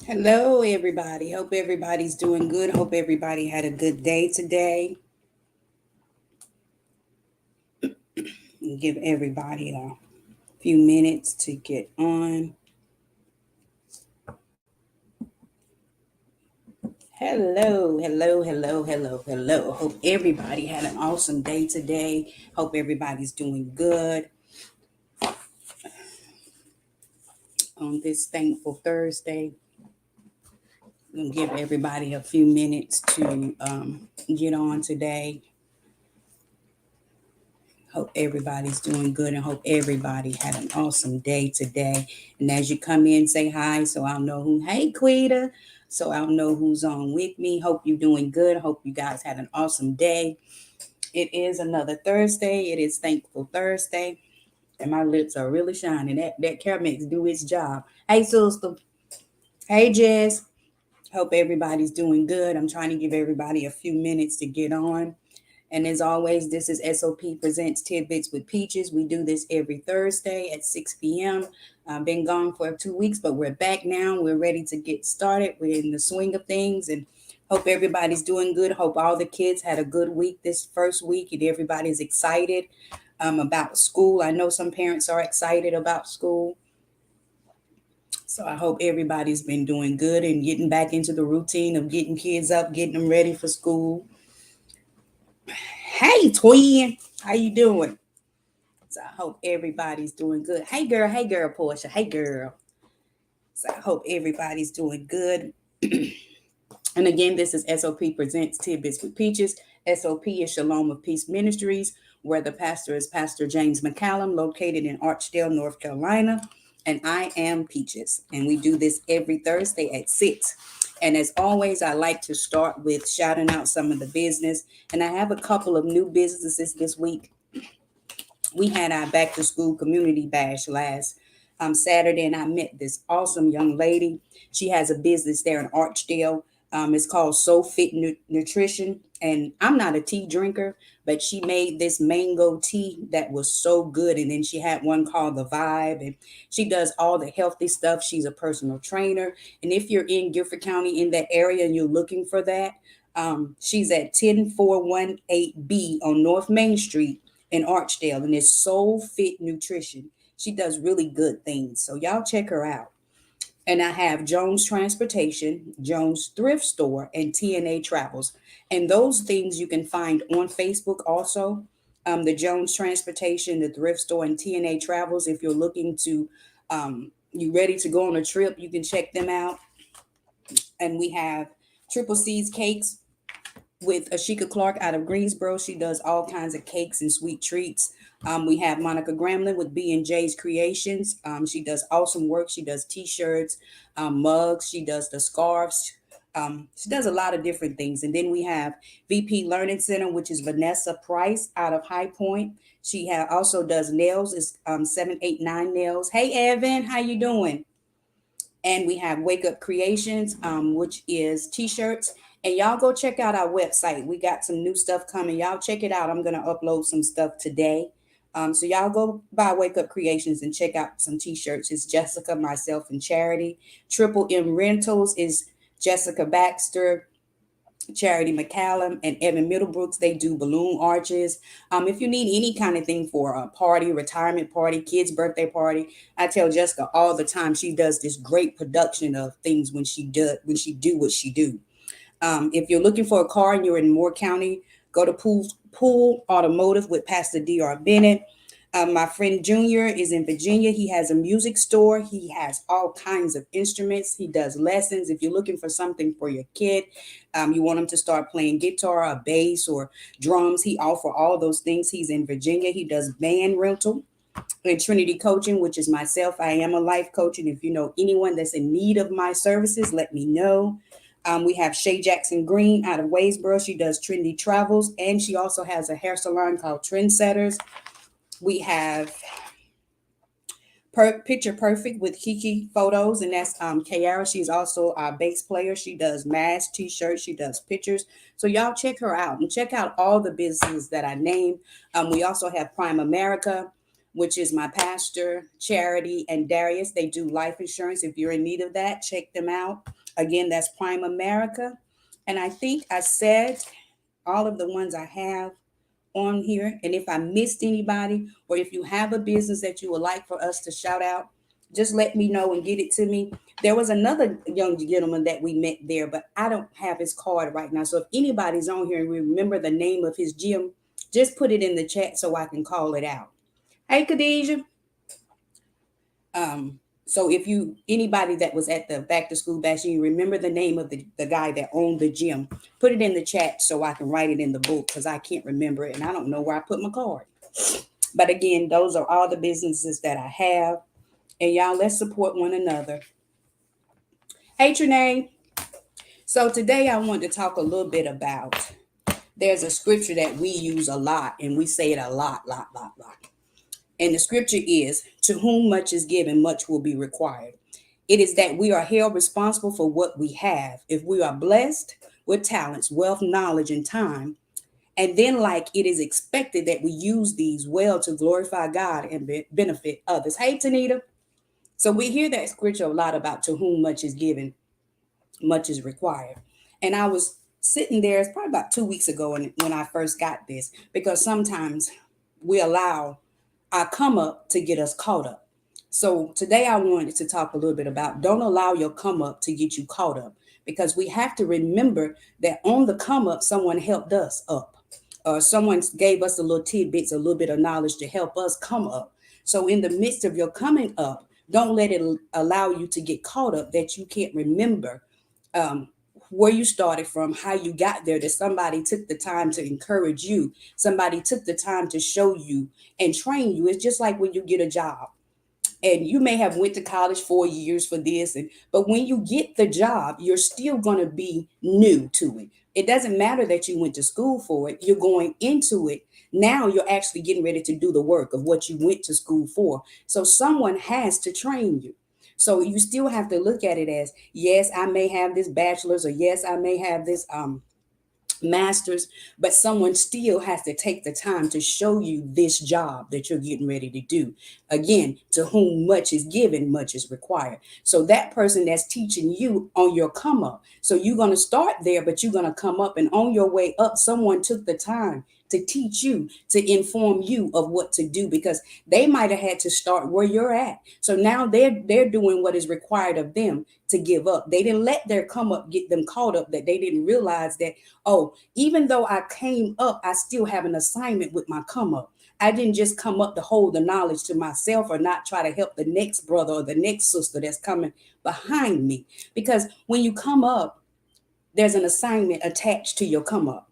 Hello, everybody. Hope everybody's doing good. Hope everybody had a good day today. Give everybody a few minutes to get on. Hello, hello, hello, hello, hello. Hope everybody had an awesome day today. Hope everybody's doing good on this thankful Thursday. I'm gonna give everybody a few minutes to get on today. Hope everybody's doing good and hope everybody had an awesome day today. And as you come in, say hi so I'll know who, hey, Quita. So I'll know who's on with me. Hope you're doing good. Hope you guys had an awesome day. It is another Thursday. It is Thankful Thursday. And my lips are really shining. That Carmex do its job. Hey, sister. Hey, Jess. Hope everybody's doing good. I'm trying to give everybody a few minutes to get on. And as always, this is S.O.P. Presents Tidbits with Peaches. We do this every Thursday at 6 p.m. I've been gone for 2 weeks, but we're back now. We're ready to get started. We're in the swing of things and hope everybody's doing good. Hope all the kids had a good week this first week and everybody's excited about school. I know some parents are excited about school. So I hope everybody's been doing good and getting back into the routine of getting kids up, getting them ready for school. Hey, twin, how you doing? So I hope everybody's doing good. Hey girl, Portia. Hey girl. So I hope everybody's doing good. And again, this is SOP Presents Tidbits with Peaches. SOP is Shalom of Peace Ministries, where the pastor is Pastor James McCallum, located in Archdale, North Carolina. And I am Peaches. And we do this every Thursday at 6. And as always, I like to start with shouting out some of the business. And I have a couple of new businesses this week. We had our back to school community bash last Saturday, and I met this awesome young lady. She has a business there in Archdale. It's called Nutrition, and I'm not a tea drinker, but she made this mango tea that was so good. And then she had one called The Vibe, and she does all the healthy stuff. She's a personal trainer, and if you're in Guilford County in that area and you're looking for that, she's at 10418B on North Main Street in Archdale, and it's Soul Fit Nutrition. She does really good things. So y'all check her out. And I have Jones Transportation, Jones Thrift Store, and TNA Travels. And those things you can find on Facebook also. The Jones Transportation, the Thrift Store, and TNA Travels. If you're looking to, you ready to go on a trip, you can check them out. And we have Triple C's Cakes with Ashika Clark out of Greensboro. She does all kinds of cakes and sweet treats. We have Monica Gramlin with B&J's Creations. She does awesome work. She does t-shirts, mugs. She does the scarves. She does a lot of different things. And then we have VP Learning Center, which is Vanessa Price out of High Point. She also does nails. It's 789 Nails. Hey, Evan, how you doing? And we have Wake Up Creations, which is t-shirts. And y'all go check out our website. We got some new stuff coming. Y'all check it out. I'm going to upload some stuff today. So y'all go by Wake Up Creations and check out some t-shirts. It's Jessica, myself, and Charity. Triple M Rentals is Jessica Baxter, Charity McCallum, and Evan Middlebrooks. They do balloon arches. If you need any kind of thing for a party, retirement party, kids' birthday party, I tell Jessica all the time she does this great production of things when she do what she do. If you're looking for a car and you're in Moore County, go to Pool Automotive with Pastor D.R. Bennett. My friend Junior is in Virginia. He has a music store. He has all kinds of instruments. He does lessons. If you're looking for something for your kid, you want him to start playing guitar, or bass, or drums, he offers all those things. He's in Virginia. He does band rental and Trinity Coaching, which is myself. I am a life coach. And if you know anyone that's in need of my services, let me know. We have Shay Jackson Green out of Waysboro. She does Trinity Travels, and she also has a hair salon called Trendsetters. We have Picture Perfect with Kiki Photos, and that's Kiara. She's also our bass player. She does masks, t-shirts, she does pictures. So y'all check her out and check out all the businesses that I named. We also have Prime America. which is my pastor, Charity, and Darius. They do life insurance. If you're in need of that, check them out. Again, that's Prime America. And I think I said all of the ones I have on here. And if I missed anybody, or if you have a business that you would like for us to shout out, just let me know and get it to me. There was another young gentleman that we met there, but I don't have his card right now. So if anybody's on here and remember the name of his gym, just put it in the chat so I can call it out. Hey, Khadijah. Um, so if you anybody that was at the back to school bash, you remember the name of the guy that owned the gym, put it in the chat so I can write it in the book because I can't remember it and I don't know where I put my card. But again, those are all the businesses that I have. And y'all, let's support one another. Hey, Trinae. So today I want to talk a little bit about, there's a scripture that we use a lot and we say it a lot. And the scripture is, to whom much is given, much will be required. It is that we are held responsible for what we have. If we are blessed with talents, wealth, knowledge, and time, and then like it is expected that we use these well to glorify God and benefit others. Hey, Tanita. So we hear that scripture a lot about to whom much is given, much is required. And I was sitting there, it's probably about 2 weeks ago when I first got this, because sometimes we allow our come up to get us caught up. So today I wanted to talk a little bit about don't allow your come up to get you caught up, because we have to remember that on the come up, someone helped us up. Or someone gave us a little tidbits, a little bit of knowledge to help us come up. So in the midst of your coming up, don't let it allow you to get caught up that you can't remember um, where you started from, how you got there, that somebody took the time to encourage you, somebody took the time to show you and train you. It's just like when you get a job and you may have went to college 4 years for this, and but when you get the job, you're still going to be new to it. It doesn't matter that you went to school for it. You're going into it now. You're actually getting ready to do the work of what you went to school for. So someone has to train you. So you still have to look at it as, yes, I may have this bachelor's, or yes, I may have this masters, but someone still has to take the time to show you this job that you're getting ready to do. Again, to whom much is given, much is required. So that person that's teaching you on your come up, so you're going to start there, but you're going to come up, and on your way up, someone took the time to teach you, to inform you of what to do, because they might have had to start where you're at. So now they're doing what is required of them to give up. They didn't let their come up get them caught up, that they didn't realize that, oh, even though I came up, I still have an assignment with my come up. I didn't just come up to hold the knowledge to myself or not try to help the next brother or the next sister that's coming behind me. Because when you come up, there's an assignment attached to your come up.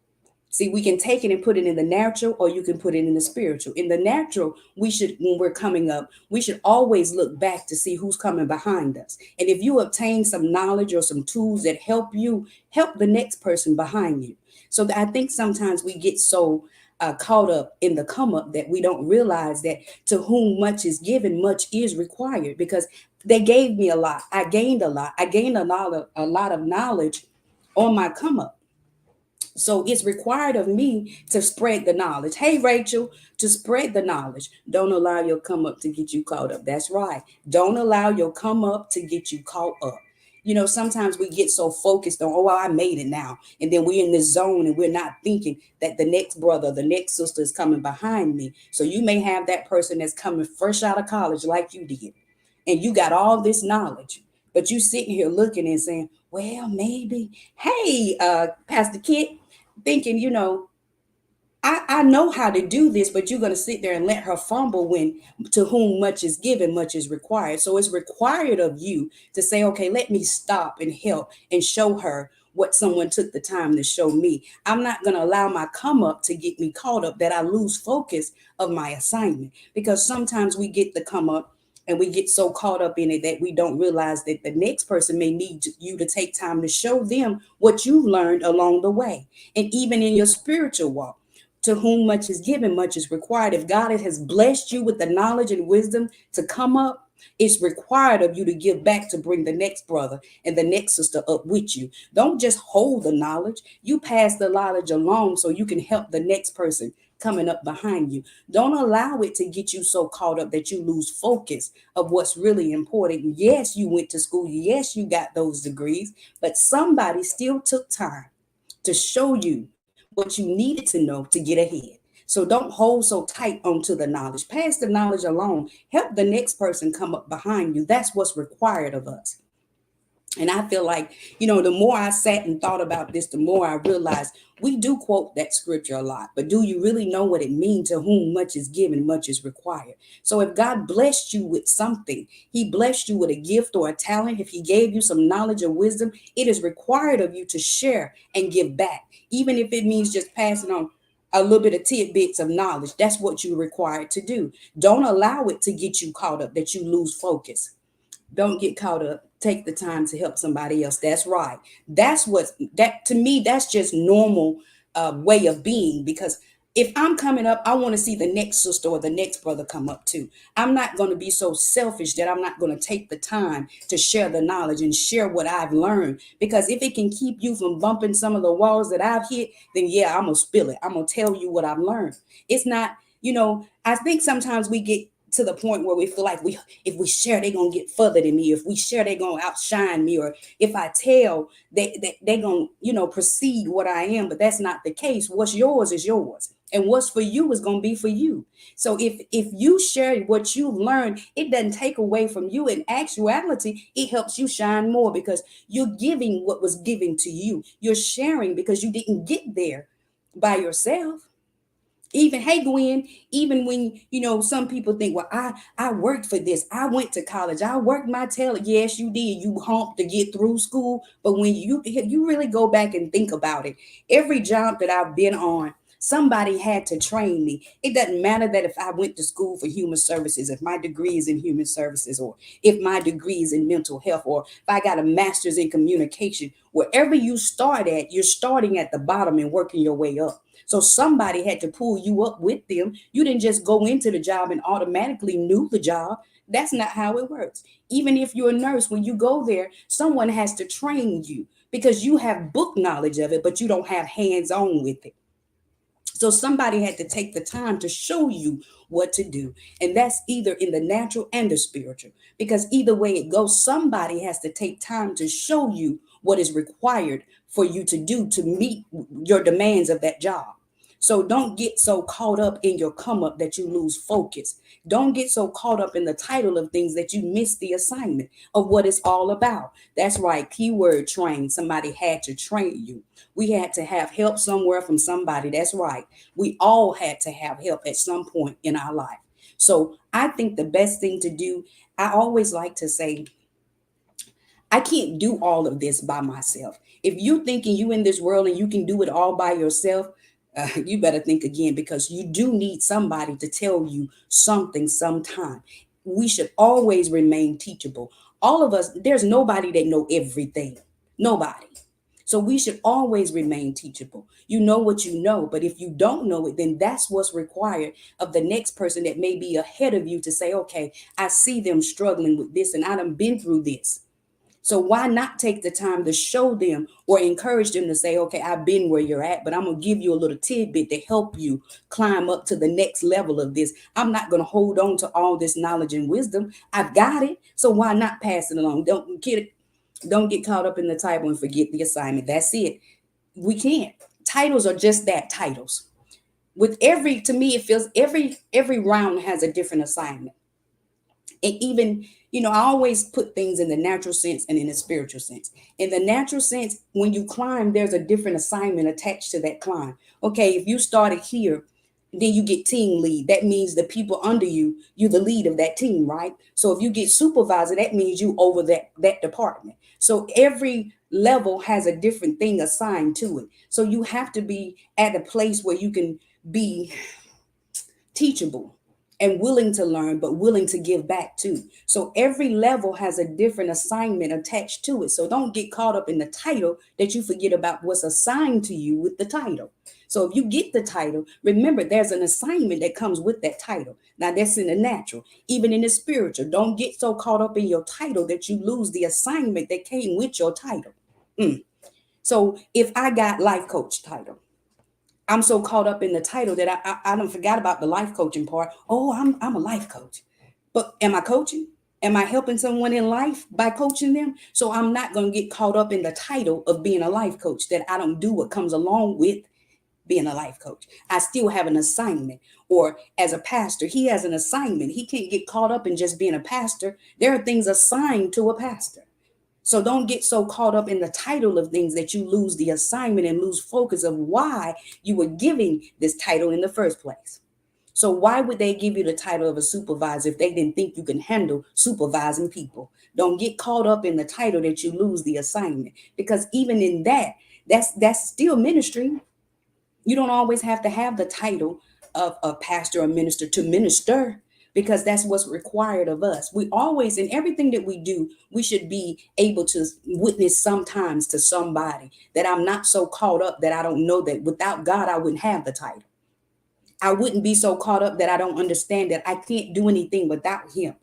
See, we can take it and put it in the natural, or you can put it in the spiritual. In the natural, we should, when we're coming up, we should always look back to see who's coming behind us. And if you obtain some knowledge or some tools that help you, help the next person behind you. So I think sometimes we get so caught up in the come up that we don't realize that to whom much is given, much is required, because they gave me a lot. I gained a lot. I gained a lot of knowledge on my come up. So it's required of me to spread the knowledge. Hey, Rachel, to spread the knowledge. Don't allow your come up to get you caught up. That's right. Don't allow your come up to get you caught up. You know, sometimes we get so focused on, oh, well, I made it now. And then we're in this zone and we're not thinking that the next brother, the next sister is coming behind me. So you may have that person that's coming fresh out of college like you did. And you got all this knowledge, but you sitting here looking and saying, well, maybe, hey, Pastor Kit, thinking, I know how to do this, but you're going to sit there and let her fumble when to whom much is given, much is required. So it's required of you to say, okay, let me stop and help and show her what someone took the time to show me. I'm not going to allow my come up to get me caught up, that I lose focus of my assignment, because sometimes we get the come up and we get so caught up in it that we don't realize that the next person may need you to take time to show them what you've learned along the way. And even in your spiritual walk, to whom much is given, much is required. If God has blessed you with the knowledge and wisdom to come up, it's required of you to give back to bring the next brother and the next sister up with you. Don't just hold the knowledge. You pass the knowledge along so you can help the next person coming up behind you. Don't allow it to get you so caught up that you lose focus of what's really important. Yes, you went to school. Yes, you got those degrees, but somebody still took time to show you what you needed to know to get ahead. So don't hold so tight onto the knowledge. Pass the knowledge along. Help the next person come up behind you. That's what's required of us. And I feel like, the more I sat and thought about this, the more I realized we do quote that scripture a lot, but do you really know what it means? To whom much is given, much is required. So if God blessed you with something, he blessed you with a gift or a talent, if he gave you some knowledge or wisdom, it is required of you to share and give back, even if it means just passing on a little bit of tidbits of knowledge. That's what you're required to do. Don't allow it to get you caught up that you lose focus. Don't get caught up. Take the time to help somebody else. That's right. That to me, that's just normal way of being. Because if I'm coming up, I want to see the next sister or the next brother come up too. I'm not going to be so selfish that I'm not going to take the time to share the knowledge and share what I've learned. Because if it can keep you from bumping some of the walls that I've hit, then yeah, I'm going to spill it. I'm going to tell you what I've learned. It's not, I think sometimes we get to the point where we feel like if we share, they're gonna get further than me. If we share, they're gonna outshine me. Or if I tell, they're gonna, precede what I am. But that's not the case. What's yours is yours. And what's for you is gonna be for you. So if you share what you've learned, it doesn't take away from you. In actuality, it helps you shine more because you're giving what was given to you. You're sharing because you didn't get there by yourself. Even, hey Gwen, even when some people think, well, I worked for this, I went to college, I worked my tail. Yes, you did. You humped to get through school. But when you really go back and think about it, every job that I've been on, somebody had to train me. It doesn't matter that if I went to school for human services, if my degree is in human services, or if my degree is in mental health, or if I got a master's in communication. Wherever you start at, you're starting at the bottom and working your way up. So somebody had to pull you up with them. You didn't just go into the job and automatically knew the job. That's not how it works. Even if you're a nurse, when you go there, someone has to train you because you have book knowledge of it, but you don't have hands-on with it. So somebody had to take the time to show you what to do. And that's either in the natural and the spiritual, because either way it goes, somebody has to take time to show you what is required for you to do to meet your demands of that job. So don't get so caught up in your come up that you lose focus. Don't get so caught up in the title of things that you miss the assignment of what it's all about. That's right. Keyword train. Somebody had to train you. We had to have help somewhere from somebody. That's right. We all had to have help at some point in our life. So I think the best thing to do, I always like to say, I can't do all of this by myself. If you thinking you in this world and you can do it all by yourself, you better think again, because you do need somebody to tell you something sometime. We should always remain teachable. All of us, there's nobody that know everything. Nobody. So we should always remain teachable. You know what you know, but if you don't know it, then that's what's required of the next person that may be ahead of you to say, okay, I see them struggling with this and I done been through this. So why not take the time to show them or encourage them to say, okay, I've been where you're at, but I'm going to give you a little tidbit to help you climb up to the next level of this. I'm not going to hold on to all this knowledge and wisdom. I've got it. So why not pass it along? Don't get caught up in the title and forget the assignment. That's it. We can't. Titles are just that, titles. To me, it feels every round has a different assignment. And even, I always put things in the natural sense and in the spiritual sense. In the natural sense, when you climb, there's a different assignment attached to that climb. Okay, if you started here, then you get team lead. That means the people under you, you're the lead of that team, right? So if you get supervisor, that means you over that department. So every level has a different thing assigned to it. So you have to be at a place where you can be teachable and willing to learn, but willing to give back too. So every level has a different assignment attached to it. So don't get caught up in the title that you forget about what's assigned to you with the title. So if you get the title, remember there's an assignment that comes with that title. Now that's in the natural, even in the spiritual. Don't get so caught up in your title that you lose the assignment that came with your title. So if I got life coach title, I'm so caught up in the title that I don't forgot about the life coaching part. Oh, I'm a life coach. But am I coaching? Am I helping someone in life by coaching them? So I'm not going to get caught up in the title of being a life coach, that I don't do what comes along with being a life coach. I still have an assignment. Or as a pastor, he has an assignment. He can't get caught up in just being a pastor. There are things assigned to a pastor. So don't get so caught up in the title of things that you lose the assignment and lose focus of why you were giving this title in the first place. So why would they give you the title of a supervisor if they didn't think you can handle supervising people? Don't get caught up in the title that you lose the assignment, because even in that, that's still ministry. You don't always have to have the title of a pastor or minister to minister, because that's what's required of us. We always, in everything that we do, we should be able to witness sometimes to somebody, that I'm not so caught up that I don't know that without God I wouldn't have the title. I wouldn't be so caught up that I don't understand that I can't do anything without him.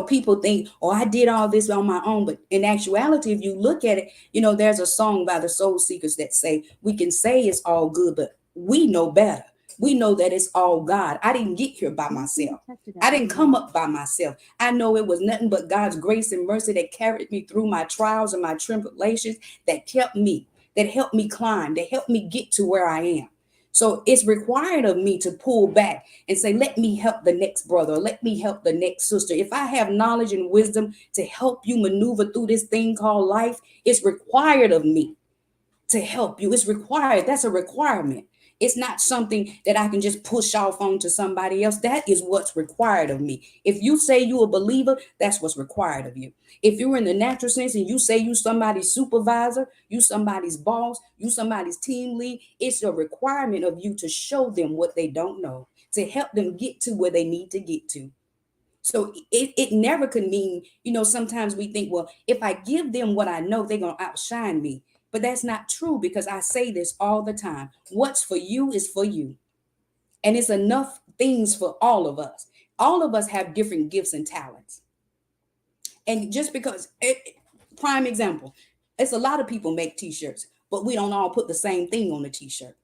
People think, oh, I did all this on my own. But in actuality, if you look at it, there's a song by the Soul Seekers that say, we can say it's all good, but we know better. We know that it's all God. I didn't get here by myself. I didn't come up by myself. I know it was nothing but God's grace and mercy that carried me through my trials and my tribulations, that kept me, that helped me climb, that helped me get to where I am. So it's required of me to pull back and say, let me help the next brother, let me help the next sister. If I have knowledge and wisdom to help you maneuver through this thing called life, it's required of me to help you. It's required. That's a requirement. It's not something that I can just push off onto somebody else. That is what's required of me. If you say you're a believer, that's what's required of you. If you're in the natural sense and you say you somebody's supervisor, you somebody's boss, you somebody's team lead, it's a requirement of you to show them what they don't know, to help them get to where they need to get to. So it never could mean, sometimes we think, well, if I give them what I know, they're going to outshine me. But that's not true, because I say this all the time. What's for you is for you. And it's enough things for all of us. All of us have different gifts and talents. And just because, prime example, it's a lot of people make t-shirts, but we don't all put the same thing on the t-shirt.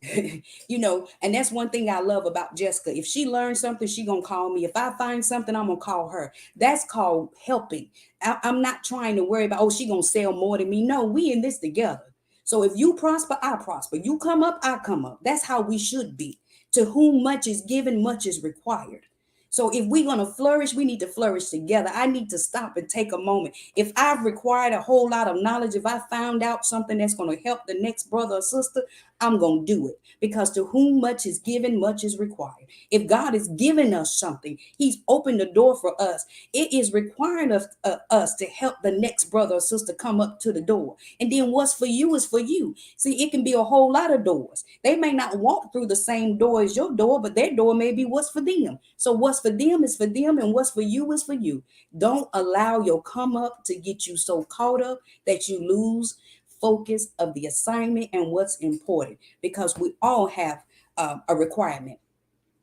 And that's one thing I love about Jessica. If she learns something, she gonna call me. If I find something, I'm gonna call her. That's called helping. I'm not trying to worry about, oh, she gonna sell more than me. No, we in this together. So if you prosper, I prosper. You come up, I come up. That's how we should be. To whom much is given, much is required. So if we're going to flourish, we need to flourish together. I need to stop and take a moment. If I've required a whole lot of knowledge, if I found out something that's going to help the next brother or sister, I'm going to do it, because to whom much is given, much is required. If God is giving us something, he's opened the door for us. It is requiring of us to help the next brother or sister come up to the door. And then what's for you is for you. See, it can be a whole lot of doors. They may not walk through the same door as your door, but their door may be what's for them. So what's for them is for them, and what's for you is for you. Don't allow your come up to get you so caught up that you lose focus of the assignment and what's important, because we all have a requirement.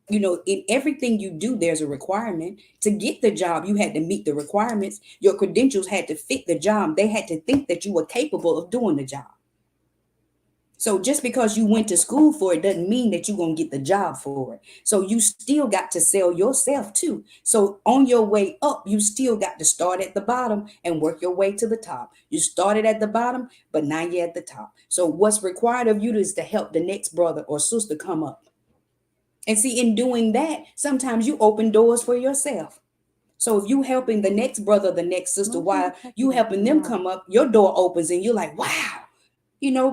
In everything you do, there's a requirement. To get the job, you had to meet the requirements. Your credentials had to fit the job. They had to think that you were capable of doing the job. So just because you went to school for it doesn't mean that you're going to get the job for it. So you still got to sell yourself too. So on your way up, you still got to start at the bottom and work your way to the top. You started at the bottom, but now you're at the top. So what's required of you is to help the next brother or sister come up. And see, in doing that, sometimes you open doors for yourself. So if you helping the next brother, the next sister, while you helping them come up, your door opens and you're like, wow,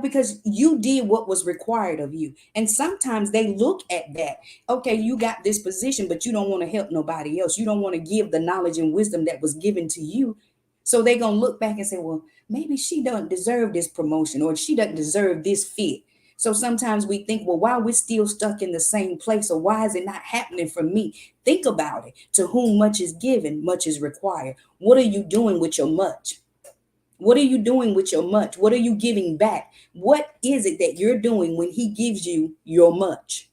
because you did what was required of you. And sometimes they look at that. Okay, you got this position, but you don't want to help nobody else. You don't want to give the knowledge and wisdom that was given to you. So they're going to look back and say, well, maybe she doesn't deserve this promotion, or she doesn't deserve this fit. So sometimes we think, well, why are we still stuck in the same place, or why is it not happening for me? Think about it. To whom much is given, much is required. What are you doing with your much? What are you doing with your much? What are you giving back? What is it that you're doing when he gives you your much?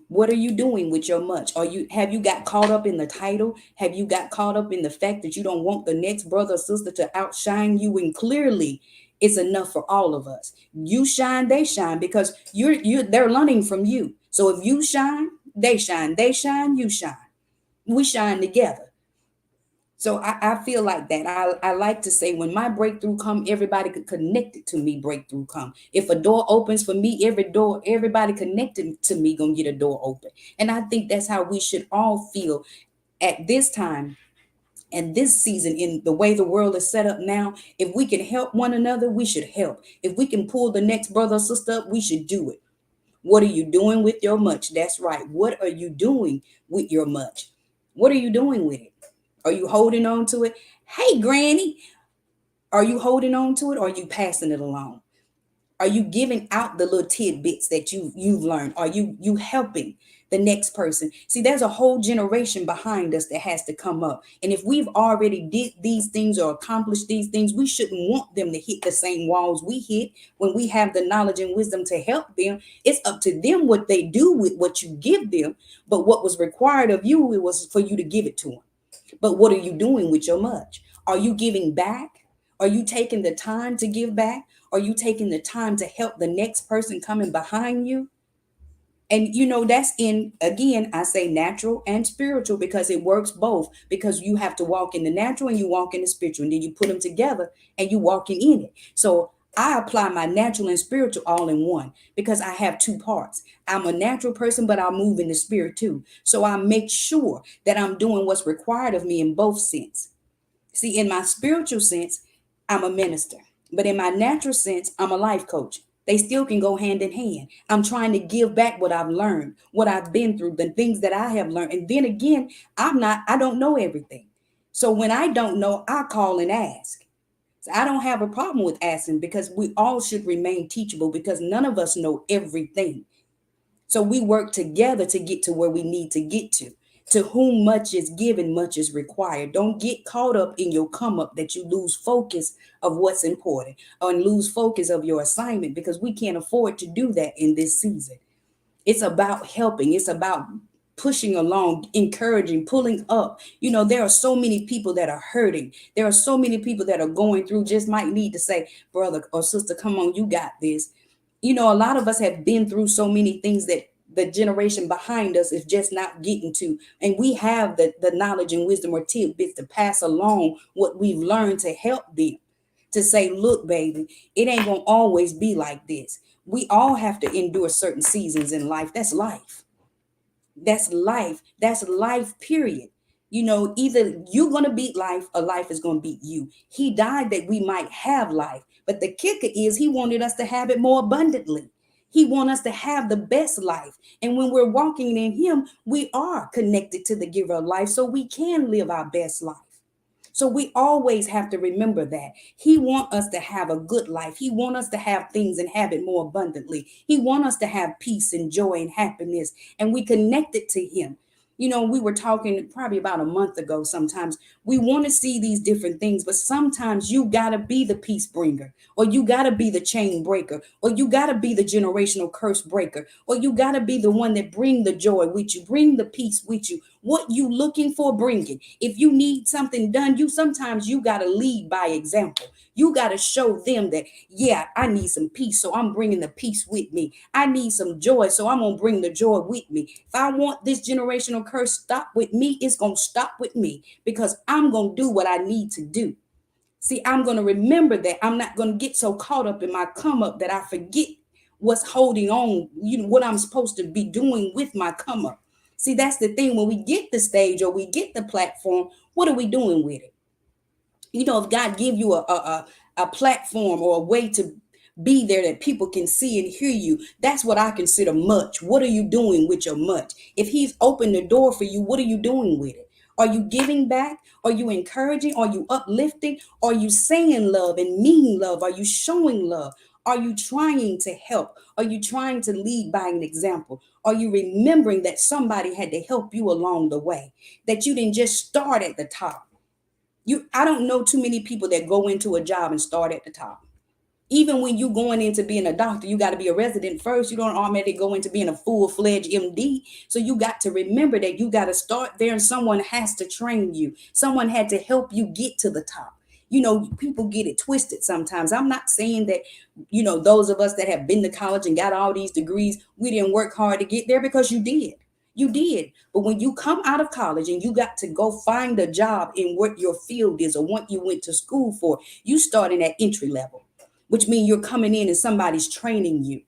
What are you doing with your much? Have you got caught up in the title? Have you got caught up in the fact that you don't want the next brother or sister to outshine you? And clearly it's enough for all of us. You shine, they shine, because they're learning from you. So if you shine, they shine. They shine, you shine. We shine together. So I feel like that. I like to say when my breakthrough come, everybody connected to me breakthrough come. If a door opens for me, everybody connected to me gonna get a door open. And I think that's how we should all feel at this time and this season, in the way the world is set up now. If we can help one another, we should help. If we can pull the next brother or sister up, we should do it. What are you doing with your much? That's right. What are you doing with your much? What are you doing with it? Are you holding on to it? Hey, Granny, are you holding on to it, or are you passing it along? Are you giving out the little tidbits that you've learned? Are you helping the next person? See, there's a whole generation behind us that has to come up. And if we've already did these things or accomplished these things, we shouldn't want them to hit the same walls we hit. When we have the knowledge and wisdom to help them, it's up to them what they do with what you give them. But what was required of you, it was for you to give it to them. But what are you doing with your much? Are you giving back? Are you taking the time to give back? Are you taking the time to help the next person coming behind you? And that's in, again, I say natural and spiritual, because it works both, because you have to walk in the natural and you walk in the spiritual, and then you put them together and you walking in it. So I apply my natural and spiritual all in one, because I have two parts. I'm a natural person, but I move in the spirit too. So I make sure that I'm doing what's required of me in both sense. See, in my spiritual sense, I'm a minister, but in my natural sense, I'm a life coach. They still can go hand in hand. I'm trying to give back what I've learned, what I've been through, the things that I have learned. And then again, I don't know everything. So when I don't know, I call and ask. So I don't have a problem with asking, because we all should remain teachable, because none of us know everything. So we work together to get to where we need to get to. To whom much is given, much is required. Don't get caught up in your come up that you lose focus of what's important, or lose focus of your assignment, because we can't afford to do that in this season. It's about helping. It's about pushing along, encouraging, pulling up. There are so many people that are hurting. There are so many people that are going through, just might need to say, brother or sister, come on, you got this. A lot of us have been through so many things that the generation behind us is just not getting to. And we have the knowledge and wisdom or tidbits to pass along what we've learned to help them. To say, look, baby, it ain't going to always be like this. We all have to endure certain seasons in life. That's life. That's life. That's life, period. Either you're going to beat life or life is going to beat you. He died that we might have life. But the kicker is, he wanted us to have it more abundantly. He wants us to have the best life. And when we're walking in him, we are connected to the giver of life, so we can live our best life. So we always have to remember that he wants us to have a good life. He wants us to have things and have it more abundantly. He wants us to have peace and joy and happiness, and we connected to him. We were talking probably about a month ago. Sometimes we want to see these different things, but sometimes you got to be the peace bringer, or you got to be the chain breaker, or you got to be the generational curse breaker, or you got to be the one that bring the joy with you, bring the peace with you. What you looking for, bring it. If you need something done, sometimes you got to lead by example. You got to show them that, yeah, I need some peace, so I'm bringing the peace with me. I need some joy, so I'm going to bring the joy with me. If I want this generational curse stop with me, it's going to stop with me, because I'm going to do what I need to do. See, I'm going to remember that. I'm not going to get so caught up in my come up that I forget what's holding on, what I'm supposed to be doing with my come up. See, that's the thing. When we get the stage or we get the platform, what are we doing with it? If God give you a platform or a way to be there that people can see and hear you, that's what I consider much. What are you doing with your much? If he's opened the door for you, what are you doing with it? Are you giving back? Are you encouraging? Are you uplifting? Are you saying love and meaning love? Are you showing love? Are you trying to help? Are you trying to lead by an example? Are you remembering that somebody had to help you along the way? That you didn't just start at the top. I don't know too many people that go into a job and start at the top. Even when you going into being a doctor, you got to be a resident first. You don't automatically go into being a full-fledged MD. So you got to remember that you got to start there, and someone has to train you. Someone had to help you get to the top. People get it twisted sometimes. I'm not saying that, those of us that have been to college and got all these degrees, we didn't work hard to get there, because you did. You did. But when you come out of college and you got to go find a job in what your field is or what you went to school for, you starting at entry level, which means you're coming in and somebody's training you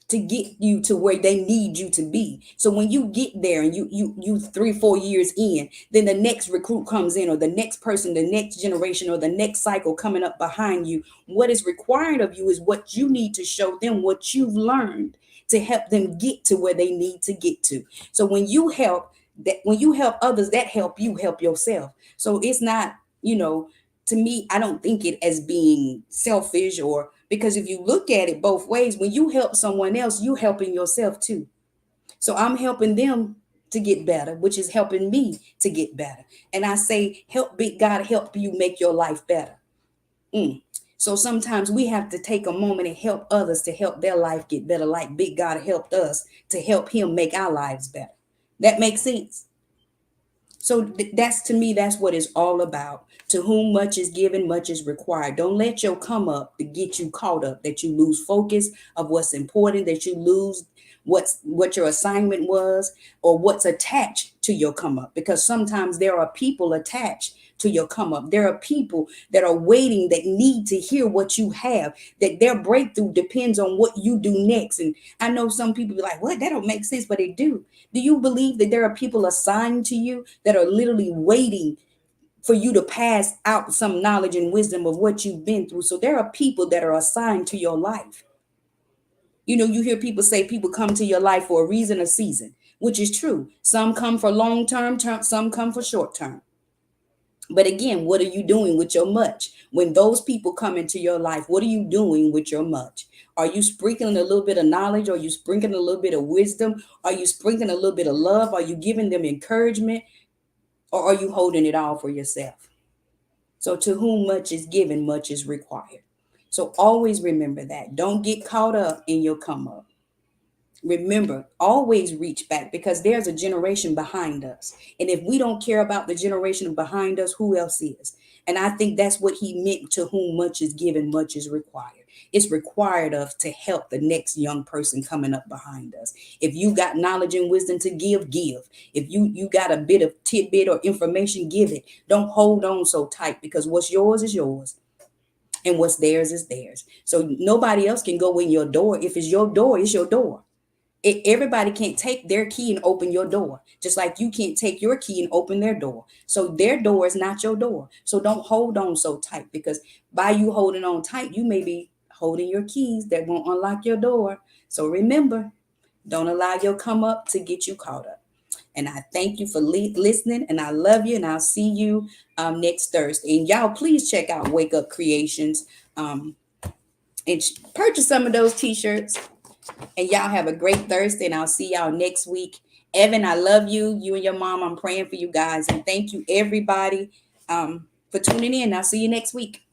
to get you to where they need you to be. So when you get there and you 3-4 years in, then the next recruit comes in, or the next person, the next generation, or the next cycle coming up behind you. What is required of you is what you need to show them, what you've learned, to help them get to where they need to get to. So when you help others, that help you help yourself. So it's not, to me, I don't think it as being selfish, or because if you look at it both ways, when you help someone else, you helping yourself too. So I'm helping them to get better, which is helping me to get better. And I say, help big God help you make your life better. So sometimes we have to take a moment and help others to help their life get better, like big God helped us to help him make our lives better. That makes sense. So that's, to me, that's what it's all about. To whom much is given, much is required. Don't let your come up to get you caught up, that you lose focus of what's important, that you lose what your assignment was, or what's attached to your come up. Because sometimes there are people attached to your come up. There are people that are waiting, that need to hear what you have, that their breakthrough depends on what you do next. And I know some people be like, what? That don't make sense, but they do. Do you believe that there are people assigned to you that are literally waiting for you to pass out some knowledge and wisdom of what you've been through? So there are people that are assigned to your life. You hear people say people come to your life for a reason, a season, which is true. Some come for long term, some come for short term. But again, what are you doing with your much? When those people come into your life, what are you doing with your much? Are you sprinkling a little bit of knowledge? Are you sprinkling a little bit of wisdom? Are you sprinkling a little bit of love? Are you giving them encouragement? Or are you holding it all for yourself? So to whom much is given, much is required. So always remember that. Don't get caught up in your come up. Remember, always reach back, because there's a generation behind us. And if we don't care about the generation behind us, who else is? And I think that's what he meant, to whom much is given, much is required. It's required of to help the next young person coming up behind us. If you got knowledge and wisdom to give, give. If you got a bit of tidbit or information, give it. Don't hold on so tight, because what's yours is yours. And what's theirs is theirs. So nobody else can go in your door. If it's your door, it's your door. Everybody can't take their key and open your door, just like you can't take your key and open their door. So their door is not your door. So don't hold on so tight, because by you holding on tight, you may be holding your keys that won't unlock your door. So remember, don't allow your come up to get you caught up. And I thank you for listening, and I love you, and I'll see you next Thursday. And y'all, please check out Wake Up Creations and purchase some of those t-shirts. And y'all have a great Thursday, and I'll see y'all next week. Evan, I love you. You and your mom, I'm praying for you guys. And thank you, everybody, for tuning in. I'll see you next week.